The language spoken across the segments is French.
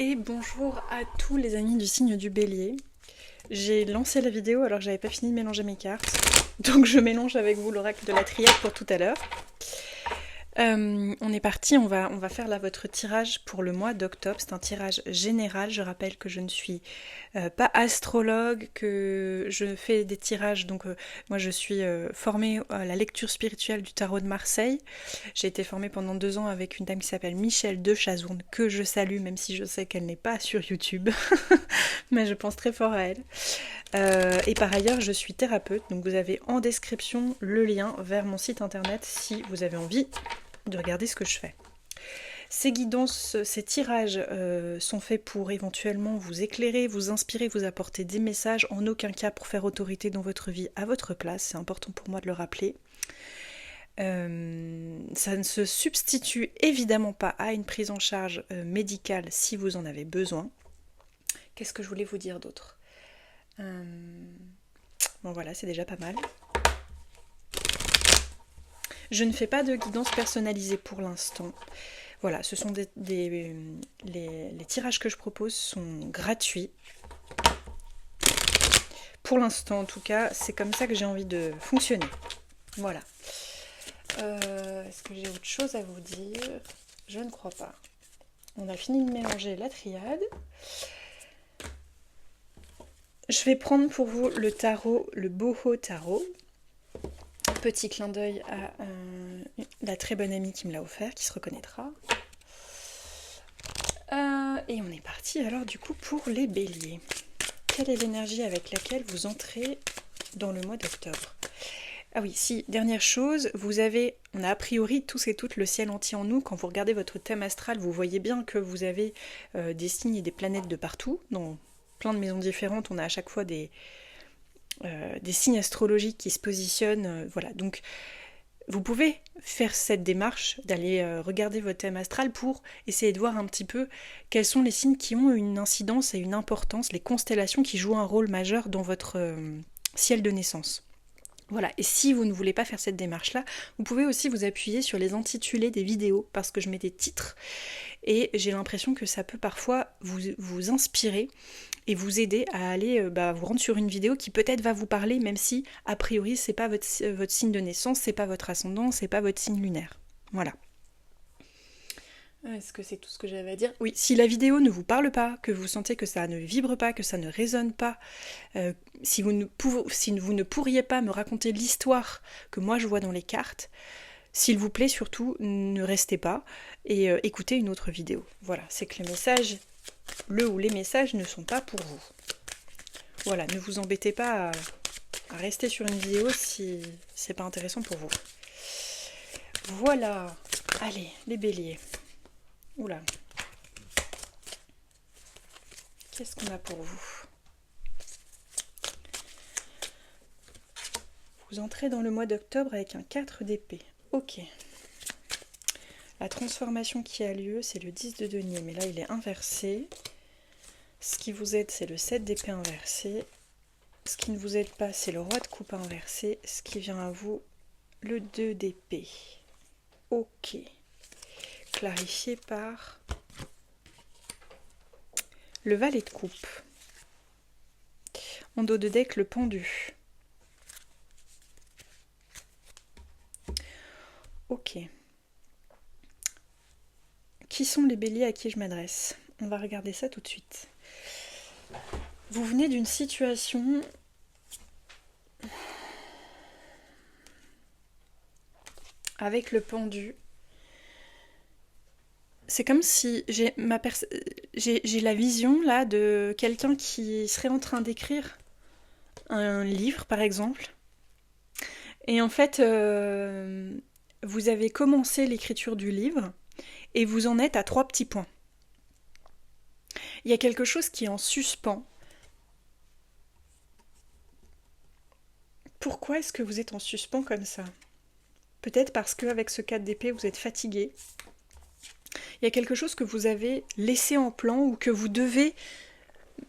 Et bonjour à tous les amis du signe du Bélier. J'ai lancé la vidéo alors que j'avais pas fini de mélanger mes cartes. Donc je mélange avec vous l'oracle de la triade pour tout à l'heure. On est parti, on va faire là votre tirage pour le mois d'octobre. C'est un tirage général. Je rappelle que je ne suis pas astrologue, que je fais des tirages. Donc moi je suis formée à la lecture spirituelle du tarot de Marseille. J'ai été formée pendant 2 ans avec une dame qui s'appelle Michel de Chazourne, que je salue, même si je sais qu'elle n'est pas sur YouTube. Mais je pense très fort à elle. Et par ailleurs, je suis thérapeute, donc vous avez en description le lien vers mon site internet si vous avez envie de regarder ce que je fais. Ces guidances, ces tirages sont faits pour éventuellement vous éclairer, vous inspirer, vous apporter des messages, en aucun cas pour faire autorité dans votre vie à votre place, c'est important pour moi de le rappeler. Ça ne se substitue évidemment pas à une prise en charge médicale si vous en avez besoin. Qu'est-ce que je voulais vous dire d'autre ? Bon voilà, c'est déjà pas mal. Je ne fais pas de guidance personnalisée pour l'instant. Voilà, ce sont les tirages que je propose sont gratuits. Pour l'instant, en tout cas, c'est comme ça que j'ai envie de fonctionner. Voilà. Est-ce que j'ai autre chose à vous dire ? Je ne crois pas. On a fini de mélanger la triade. Je vais prendre pour vous le tarot, le Boho Tarot. Petit clin d'œil à la très bonne amie qui me l'a offert, qui se reconnaîtra. Et on est parti alors du coup pour les béliers. Quelle est l'énergie avec laquelle vous entrez dans le mois d'octobre ? Ah oui, si, dernière chose, on a a priori tous et toutes le ciel entier en nous. Quand vous regardez votre thème astral, vous voyez bien que vous avez des signes et des planètes de partout. Dans plein de maisons différentes, on a à chaque fois des signes astrologiques qui se positionnent. Voilà, donc vous pouvez faire cette démarche d'aller regarder votre thème astral pour essayer de voir un petit peu quels sont les signes qui ont une incidence et une importance, les constellations qui jouent un rôle majeur dans votre ciel de naissance. Voilà, et si vous ne voulez pas faire cette démarche-là, vous pouvez aussi vous appuyer sur les intitulés des vidéos, parce que je mets des titres, et j'ai l'impression que ça peut parfois vous inspirer et vous aider à aller vous rendre sur une vidéo qui peut-être va vous parler, même si, a priori, c'est pas votre signe de naissance, c'est pas votre ascendant, c'est pas votre signe lunaire. Voilà. Est-ce que c'est tout ce que j'avais à dire ? Oui, si la vidéo ne vous parle pas, que vous sentez que ça ne vibre pas, que ça ne résonne pas, si vous ne pourriez pas me raconter l'histoire que moi je vois dans les cartes, s'il vous plaît, surtout, ne restez pas et écoutez une autre vidéo. Voilà, c'est que les messages ne sont pas pour vous. Voilà, ne vous embêtez pas à rester sur une vidéo si c'est pas intéressant pour vous. Voilà, allez, les béliers. Oula. Qu'est-ce qu'on a pour vous ? Vous entrez dans le mois d'octobre avec un 4 d'épée. Ok. La transformation qui a lieu, c'est le 10 de denier, mais là il est inversé. Ce qui vous aide, c'est le 7 d'épée inversé. Ce qui ne vous aide pas, c'est le roi de coupe inversé. Ce qui vient à vous, le 2 d'épée. Ok. Clarifié par le valet de coupe. En dos de deck, le pendu. Ok. Qui sont les béliers à qui je m'adresse ? On va regarder ça tout de suite. Vous venez d'une situation avec le pendu. C'est comme si j'ai la vision là de quelqu'un qui serait en train d'écrire un livre par exemple. Et en fait, vous avez commencé l'écriture du livre et vous en êtes à 3 petits points. Il y a quelque chose qui est en suspens. Pourquoi est-ce que vous êtes en suspens comme ça ? Peut-être parce qu'avec ce 4 d'épée, vous êtes fatigué. Il y a quelque chose que vous avez laissé en plan ou que vous devez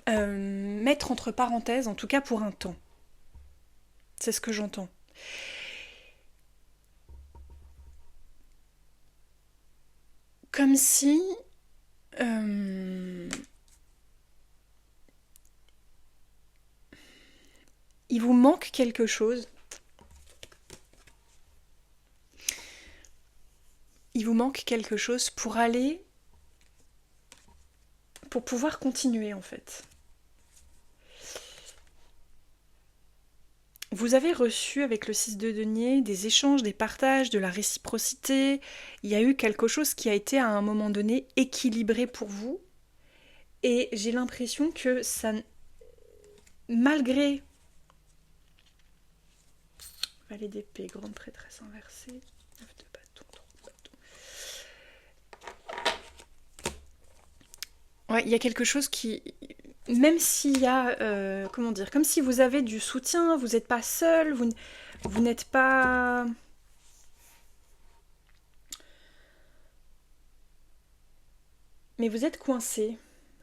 mettre entre parenthèses, en tout cas pour un temps. C'est ce que j'entends. Comme si manque quelque chose. Il vous manque quelque chose pour pouvoir continuer en fait. Vous avez reçu avec le 6 de denier des échanges, des partages, de la réciprocité. Il y a eu quelque chose qui a été à un moment donné équilibré pour vous. Et j'ai l'impression que ça, malgré valet d'épée, grande prêtresse inversée, 9 de bâton, 3 de bâton. Ouais, il y a quelque chose qui, même s'il y a, comme si vous avez du soutien, vous n'êtes pas seul, vous n'êtes pas... Mais vous êtes coincé.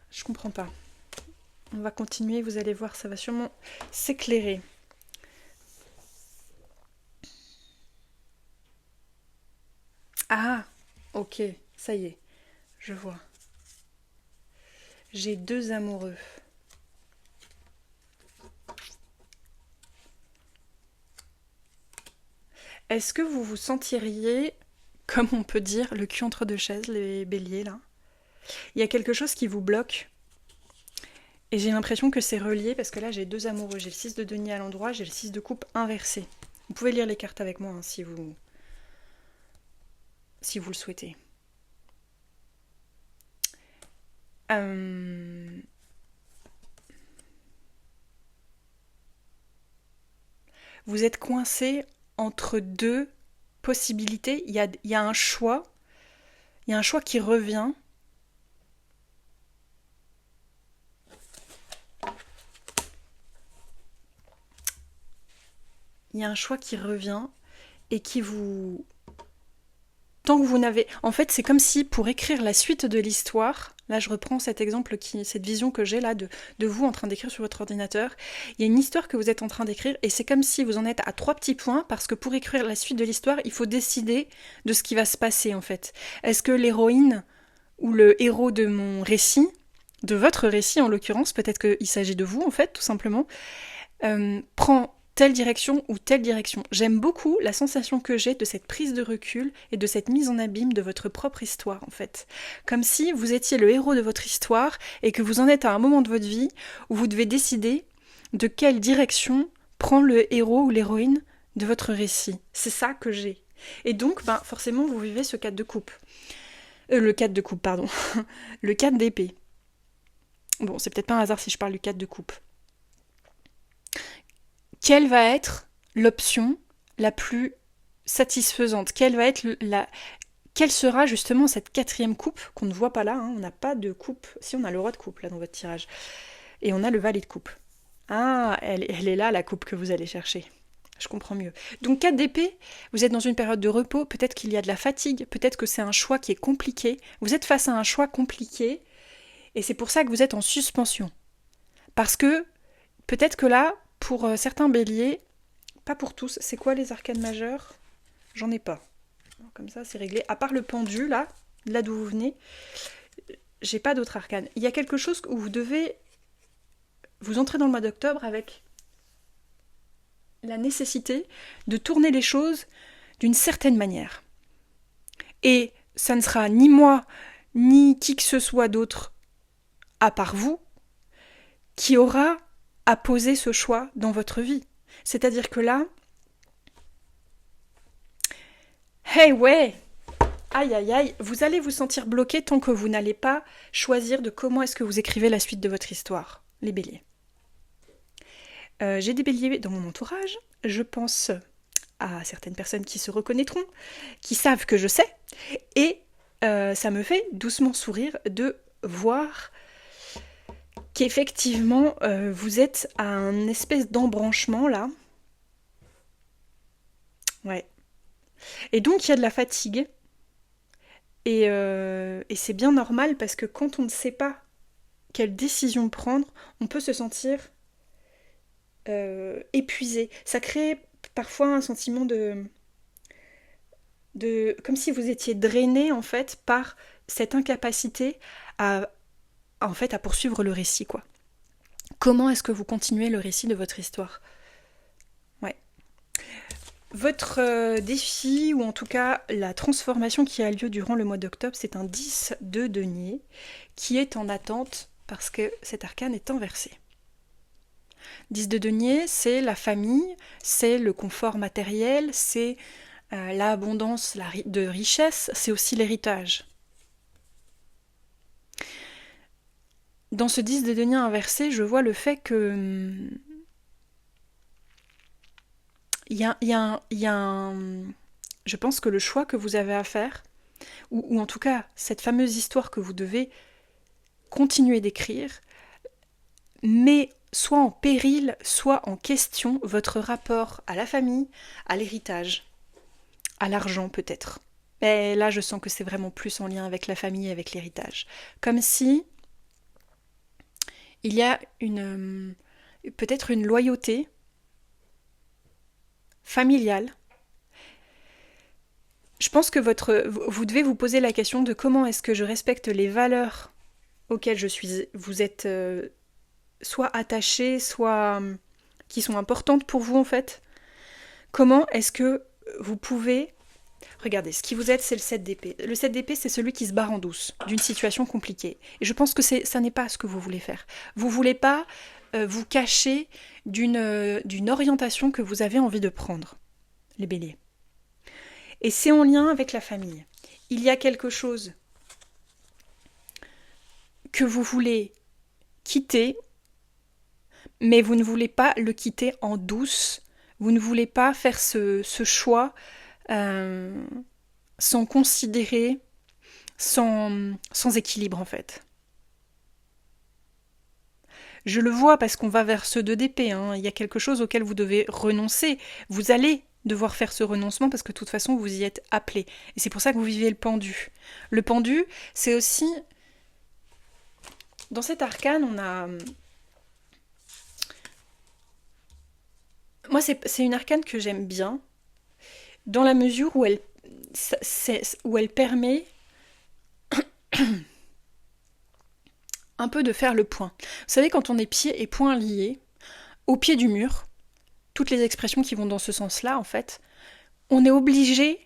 Je comprends pas. On va continuer, vous allez voir, ça va sûrement s'éclairer. Ah, ok, ça y est, je vois. J'ai 2 amoureux. Est-ce que vous vous sentiriez, comme on peut dire, le cul entre 2 chaises, les béliers, là? Il y a quelque chose qui vous bloque. Et j'ai l'impression que c'est relié, parce que là, j'ai 2 amoureux. J'ai le 6 de denier à l'endroit, j'ai le 6 de coupe inversé. Vous pouvez lire les cartes avec moi, hein, si vous le souhaitez. Vous êtes coincé entre 2 possibilités. Il y a un choix. Il y a un choix qui revient. Il y a un choix qui revient et qui vous... Tant que vous n'avez... En fait, c'est comme si pour écrire la suite de l'histoire, là je reprends cet exemple, cette vision que j'ai là de vous en train d'écrire sur votre ordinateur, il y a une histoire que vous êtes en train d'écrire et c'est comme si vous en êtes à 3 petits points parce que pour écrire la suite de l'histoire, il faut décider de ce qui va se passer en fait. Est-ce que l'héroïne ou le héros de mon récit, de votre récit en l'occurrence, peut-être qu'il s'agit de vous en fait, tout simplement, prend telle direction ou telle direction. J'aime beaucoup la sensation que j'ai de cette prise de recul et de cette mise en abîme de votre propre histoire, en fait. Comme si vous étiez le héros de votre histoire et que vous en êtes à un moment de votre vie où vous devez décider de quelle direction prend le héros ou l'héroïne de votre récit. C'est ça que j'ai. Et donc, forcément, vous vivez ce 4 de coupe. Le 4 de coupe, pardon. Le 4 d'épée. Bon, c'est peut-être pas un hasard si je parle du 4 de coupe. Quelle va être l'option la plus satisfaisante? Quelle sera justement cette 4e coupe qu'on ne voit pas là, hein? On n'a pas de coupe. Si, on a le roi de coupe là dans votre tirage. Et on a le valet de coupe. Ah, elle est là la coupe que vous allez chercher. Je comprends mieux. Donc 4 d'épée, vous êtes dans une période de repos, peut-être qu'il y a de la fatigue, peut-être que c'est un choix qui est compliqué. Vous êtes face à un choix compliqué et c'est pour ça que vous êtes en suspension. Parce que peut-être que là, pour certains béliers, pas pour tous, c'est quoi les arcanes majeures? J'en ai pas. Comme ça, c'est réglé. À part le pendu, là d'où vous venez, j'ai pas d'autres arcanes. Il y a quelque chose où vous devez... Vous entrez dans le mois d'octobre avec la nécessité de tourner les choses d'une certaine manière. Et ça ne sera ni moi, ni qui que ce soit d'autre, à part vous, qui aura à poser ce choix dans votre vie. C'est-à-dire que là, hey ouais, aïe aïe aïe, vous allez vous sentir bloqué tant que vous n'allez pas choisir de comment est-ce que vous écrivez la suite de votre histoire, les béliers. J'ai des béliers dans mon entourage, je pense à certaines personnes qui se reconnaîtront, qui savent que je sais, et ça me fait doucement sourire de voir qu'effectivement, vous êtes à un espèce d'embranchement, là. Ouais. Et donc, il y a de la fatigue. Et c'est bien normal, parce que quand on ne sait pas quelle décision prendre, on peut se sentir épuisé. Ça crée parfois un sentiment de comme si vous étiez drainé, en fait, par cette incapacité à poursuivre le récit, quoi. Comment est-ce que vous continuez le récit de votre histoire? Votre défi, ou en tout cas la transformation qui a lieu durant le mois d'octobre, c'est un 10 de denier qui est en attente parce que cet arcane est inversé. 10 de denier, c'est la famille, c'est le confort matériel, c'est l'abondance de richesse, c'est aussi l'héritage. Dans ce 10 de denier inversé, je vois le fait que je pense que le choix que vous avez à faire, ou en tout cas cette fameuse histoire que vous devez continuer d'écrire, met soit en péril, soit en question votre rapport à la famille, à l'héritage, à l'argent peut-être. Mais là, je sens que c'est vraiment plus en lien avec la famille et avec l'héritage. Comme si il y a peut-être une loyauté familiale. Je pense que vous devez vous poser la question de comment est-ce que je respecte les valeurs auxquelles vous êtes soit attachés, soit qui sont importantes pour vous en fait. Comment est-ce que vous pouvez... Regardez, ce qui vous aide, c'est le 7 d'épée. Le 7 d'épée, c'est celui qui se barre en douce d'une situation compliquée. Et je pense que ça n'est pas ce que vous voulez faire. Vous ne voulez pas vous cacher d'une orientation que vous avez envie de prendre, les béliers. Et c'est en lien avec la famille. Il y a quelque chose que vous voulez quitter, mais vous ne voulez pas le quitter en douce. Vous ne voulez pas faire ce choix sans considérer, sans équilibre en fait. Je le vois parce qu'on va vers ce 2 d'épée. Il y a quelque chose auquel vous devez renoncer. Vous allez devoir faire ce renoncement parce que de toute façon vous y êtes appelé. Et c'est pour ça que vous vivez le pendu. Le pendu, c'est aussi... Dans cet arcane, on a... Moi, c'est une arcane que j'aime bien, dans la mesure où elle permet un peu de faire le point. Vous savez, quand on est pieds et poings liés, au pied du mur, toutes les expressions qui vont dans ce sens-là, en fait, on est obligé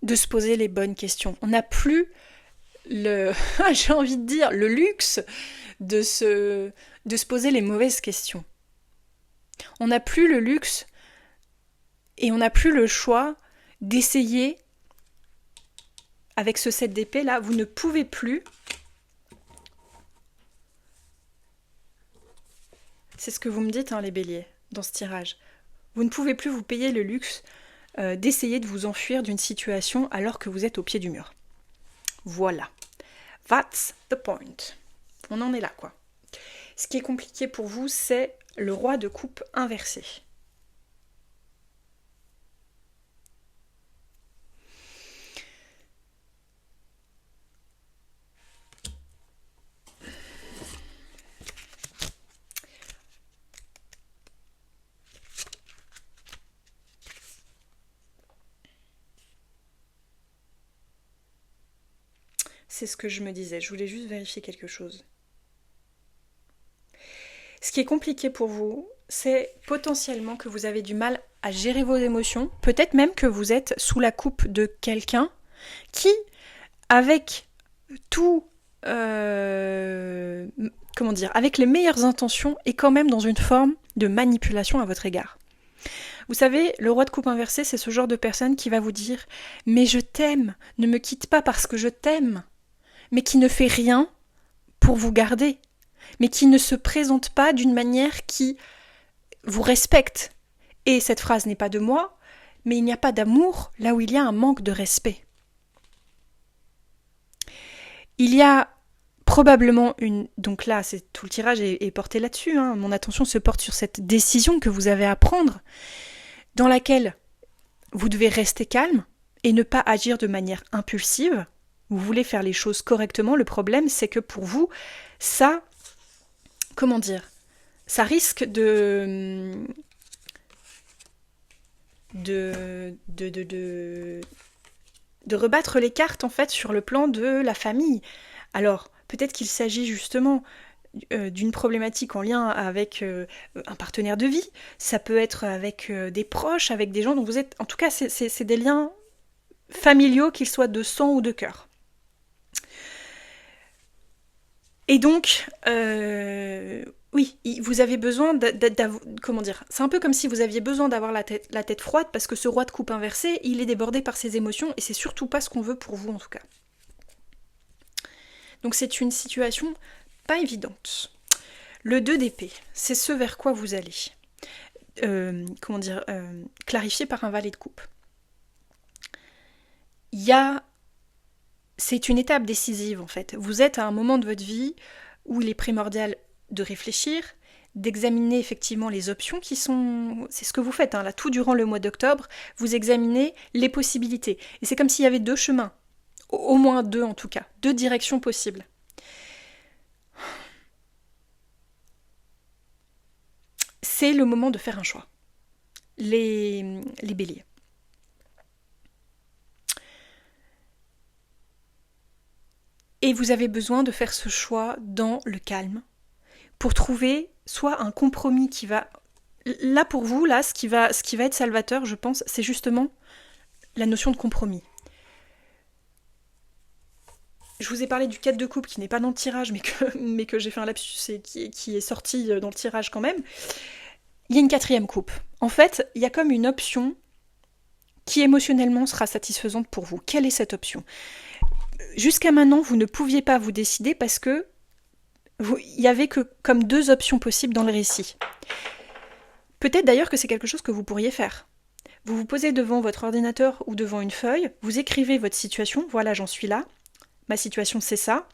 de se poser les bonnes questions. On n'a plus j'ai envie de dire, le luxe de se poser les mauvaises questions. On n'a plus le luxe et on n'a plus le choix d'essayer avec ce 7 d'épée là, vous ne pouvez plus. C'est ce que vous me dites, les béliers, dans ce tirage. Vous ne pouvez plus vous payer le luxe d'essayer de vous enfuir d'une situation alors que vous êtes au pied du mur. Voilà. That's the point. On en est là, quoi. Ce qui est compliqué pour vous, c'est le roi de coupe inversé. C'est ce que je me disais, je voulais juste vérifier quelque chose. Ce qui est compliqué pour vous, c'est potentiellement que vous avez du mal à gérer vos émotions, peut-être même que vous êtes sous la coupe de quelqu'un qui, avec avec les meilleures intentions, est quand même dans une forme de manipulation à votre égard. Vous savez, le roi de coupe inversé, c'est ce genre de personne qui va vous dire « Mais je t'aime, ne me quitte pas parce que je t'aime », mais qui ne fait rien pour vous garder, mais qui ne se présente pas d'une manière qui vous respecte. Et cette phrase n'est pas de moi, mais il n'y a pas d'amour là où il y a un manque de respect. Il y a probablement donc là, tout le tirage est porté là-dessus, mon attention se porte sur cette décision que vous avez à prendre, dans laquelle vous devez rester calme et ne pas agir de manière impulsive. Vous voulez faire les choses correctement, le problème c'est que pour vous, ça risque de rebattre les cartes en fait sur le plan de la famille. Alors, peut-être qu'il s'agit justement d'une problématique en lien avec un partenaire de vie, ça peut être avec des proches, avec des gens dont vous êtes... En tout cas, c'est des liens familiaux, qu'ils soient de sang ou de cœur. Et donc, oui, vous avez besoin comment dire, c'est un peu comme si vous aviez besoin d'avoir la tête froide parce que ce roi de coupe inversé, il est débordé par ses émotions et c'est surtout pas ce qu'on veut pour vous en tout cas. Donc c'est une situation pas évidente. Le 2 d'épée, c'est ce vers quoi vous allez. Clarifié par un valet de coupe. C'est une étape décisive en fait. Vous êtes à un moment de votre vie où il est primordial de réfléchir, d'examiner effectivement les options qui sont... C'est ce que vous faites, là, tout durant le mois d'octobre, vous examinez les possibilités. Et c'est comme s'il y avait 2 chemins, au moins 2 en tout cas, 2 directions possibles. C'est le moment de faire un choix. Les béliers. Et vous avez besoin de faire ce choix dans le calme pour trouver soit un compromis qui va... Là pour vous, ce qui va être salvateur, je pense, c'est justement la notion de compromis. Je vous ai parlé du 4 de coupe qui n'est pas dans le tirage, mais que j'ai fait un lapsus et qui est sorti dans le tirage quand même. Il y a une 4e coupe. En fait, il y a comme une option qui émotionnellement sera satisfaisante pour vous. Quelle est cette option ? Jusqu'à maintenant, vous ne pouviez pas vous décider parce que il y avait que comme 2 options possibles dans le récit. Peut-être d'ailleurs que c'est quelque chose que vous pourriez faire. Vous vous posez devant votre ordinateur ou devant une feuille, vous écrivez votre situation, voilà, j'en suis là, ma situation c'est ça,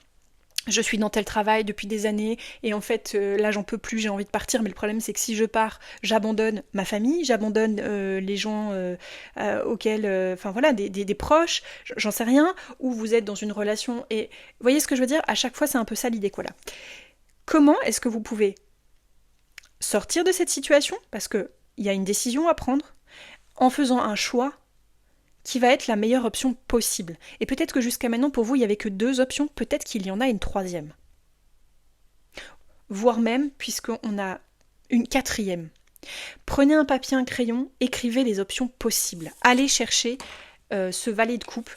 je suis dans tel travail depuis des années et en fait là j'en peux plus, j'ai envie de partir, mais le problème c'est que si je pars, j'abandonne ma famille, j'abandonne les gens auxquels, des proches, j'en sais rien, ou vous êtes dans une relation et vous voyez ce que je veux dire ? À chaque fois c'est un peu ça l'idée quoi là. Comment est-ce que vous pouvez sortir de cette situation ? Parce qu'il y a une décision à prendre en faisant un choix qui va être la meilleure option possible. Et peut-être que jusqu'à maintenant, pour vous, il n'y avait que 2 options, peut-être qu'il y en a une 3e. Voire même, puisqu'on a une 4e. Prenez un papier, un crayon, écrivez les options possibles. Allez chercher ce valet de coupe,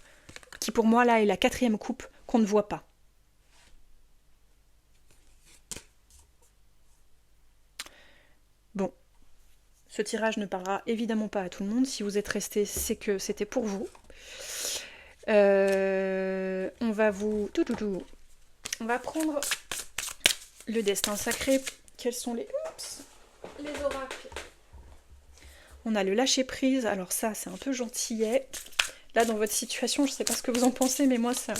qui pour moi, là, est la 4e coupe qu'on ne voit pas. Bon. Ce tirage ne parlera évidemment pas à tout le monde. Si vous êtes resté, c'est que c'était pour vous. On va On va prendre le destin sacré. Quels sont les oracles ? On a le lâcher prise. Alors ça, c'est un peu gentillet. Là, dans votre situation, je ne sais pas ce que vous en pensez, mais moi, ça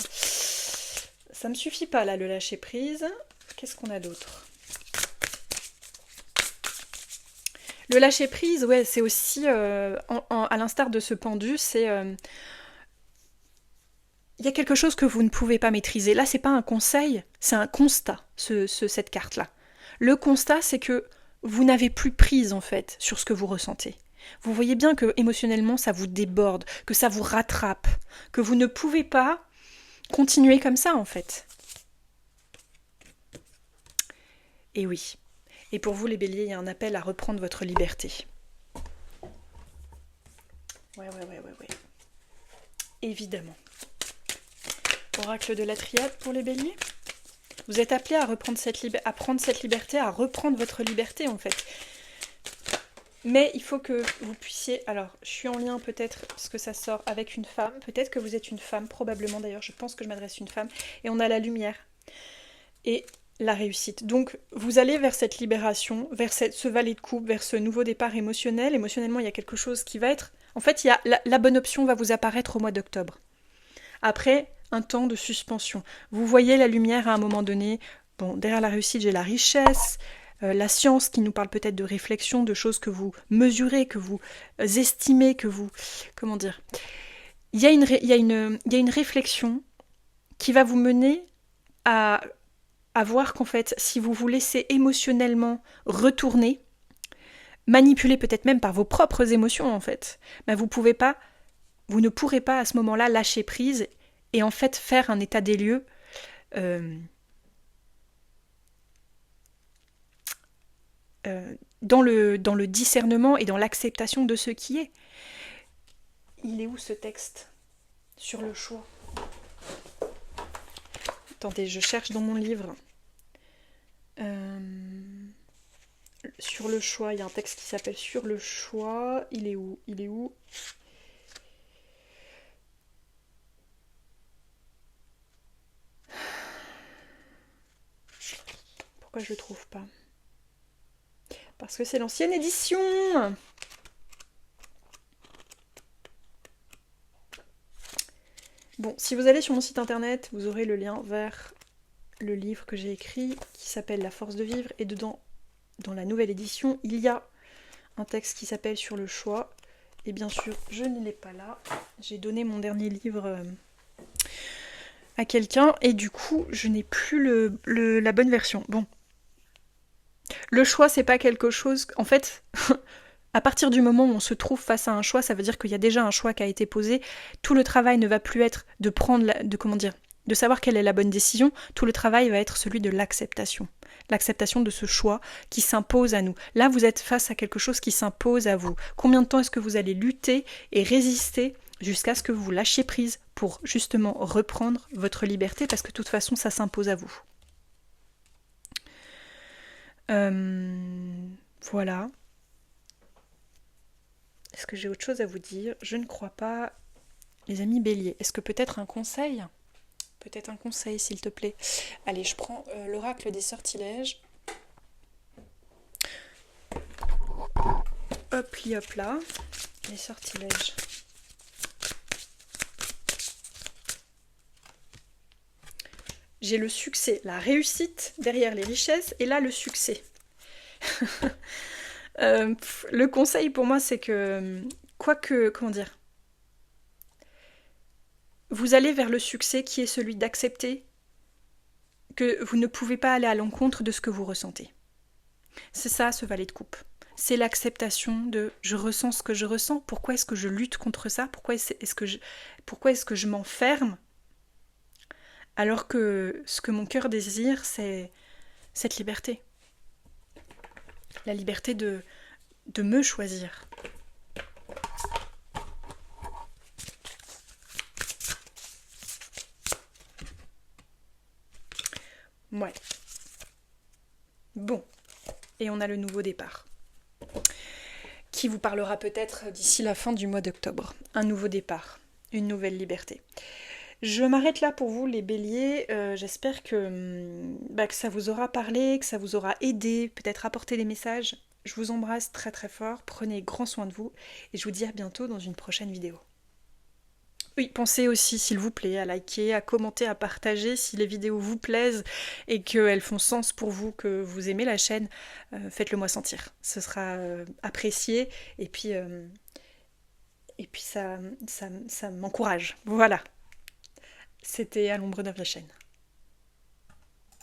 me suffit pas, là, le lâcher prise. Qu'est-ce qu'on a d'autre ? Le lâcher prise, ouais, c'est aussi, à l'instar de ce pendu, c'est... il y a quelque chose que vous ne pouvez pas maîtriser. Là, c'est pas un conseil, c'est un constat, cette carte-là. Le constat, c'est que vous n'avez plus prise, en fait, sur ce que vous ressentez. Vous voyez bien que émotionnellement, ça vous déborde, que ça vous rattrape, que vous ne pouvez pas continuer comme ça, en fait. Et oui. Et pour vous, les béliers, il y a un appel à reprendre votre liberté. Ouais. Évidemment. Oracle de la triade pour les béliers. Vous êtes appelés à reprendre à prendre cette liberté, à reprendre votre liberté, en fait. Mais il faut que vous puissiez... Alors, je suis en lien peut-être, parce que ça sort avec une femme. Peut-être que vous êtes une femme, probablement d'ailleurs. Je pense que je m'adresse à une femme. Et on a la lumière. Et... la réussite. Donc, vous allez vers cette libération, vers ce valet de coupe, vers ce nouveau départ émotionnel. Émotionnellement, il y a quelque chose qui va être... En fait, la bonne option va vous apparaître au mois d'octobre. Après un temps de suspension. Vous voyez la lumière à un moment donné. Bon, derrière la réussite, j'ai la richesse, la science qui nous parle peut-être de réflexion, de choses que vous mesurez, que vous estimez, que vous... Comment dire ? Il y a une réflexion qui va vous mener à voir qu'en fait, si vous vous laissez émotionnellement retourner, manipulé peut-être même par vos propres émotions en fait, ben vous ne pourrez pas à ce moment-là lâcher prise et en fait faire un état des lieux dans le discernement et dans l'acceptation de ce qui est. Il est où ce texte sur le choix? Attendez, je cherche dans mon livre. Sur le choix, il y a un texte qui s'appelle Sur le choix. Il est où? Pourquoi je le trouve pas? Parce que c'est l'ancienne édition. Bon, si vous allez sur mon site internet, vous aurez le lien vers le livre que j'ai écrit qui s'appelle La force de vivre, et dedans, dans la nouvelle édition, il y a un texte qui s'appelle Sur le choix. Et bien sûr, je ne l'ai pas là. J'ai donné mon dernier livre à quelqu'un et du coup, je n'ai plus la bonne version. Bon. Le choix, c'est pas quelque chose... En fait, à partir du moment où on se trouve face à un choix, ça veut dire qu'il y a déjà un choix qui a été posé. Tout le travail ne va plus être de prendre... de savoir quelle est la bonne décision. Tout le travail va être celui de l'acceptation. L'acceptation de ce choix qui s'impose à nous. Là, vous êtes face à quelque chose qui s'impose à vous. Combien de temps est-ce que vous allez lutter et résister jusqu'à ce que vous lâchiez prise pour justement reprendre votre liberté, parce que de toute façon, ça s'impose à vous. Voilà. Est-ce que j'ai autre chose à vous dire? Je ne crois pas. Les amis Bélier, est-ce que peut-être un conseil? Peut-être un conseil, s'il te plaît. Allez, je prends l'oracle des sortilèges. Hop là. Les sortilèges. J'ai le succès, la réussite derrière les richesses, et là le succès. Le conseil pour moi, c'est que, vous allez vers le succès qui est celui d'accepter que vous ne pouvez pas aller à l'encontre de ce que vous ressentez. C'est ça, ce valet de coupe. C'est l'acceptation de je ressens ce que je ressens, pourquoi est-ce que je lutte contre ça, pourquoi est-ce que je m'enferme, alors que ce que mon cœur désire, c'est cette liberté. La liberté de me choisir. Ouais. Bon. Et on a le nouveau départ. Qui vous parlera peut-être d'ici la fin du mois d'octobre. Un nouveau départ. Une nouvelle liberté. Je m'arrête là pour vous, les béliers. J'espère que ça vous aura parlé, que ça vous aura aidé, peut-être apporté des messages. Je vous embrasse très très fort. Prenez grand soin de vous. Et je vous dis à bientôt dans une prochaine vidéo. Oui, pensez aussi, s'il vous plaît, à liker, à commenter, à partager si les vidéos vous plaisent et qu'elles font sens pour vous, que vous aimez la chaîne. Faites-le moi sentir. Ce sera apprécié et puis ça m'encourage. Voilà. C'était à l'ombre de la chaîne.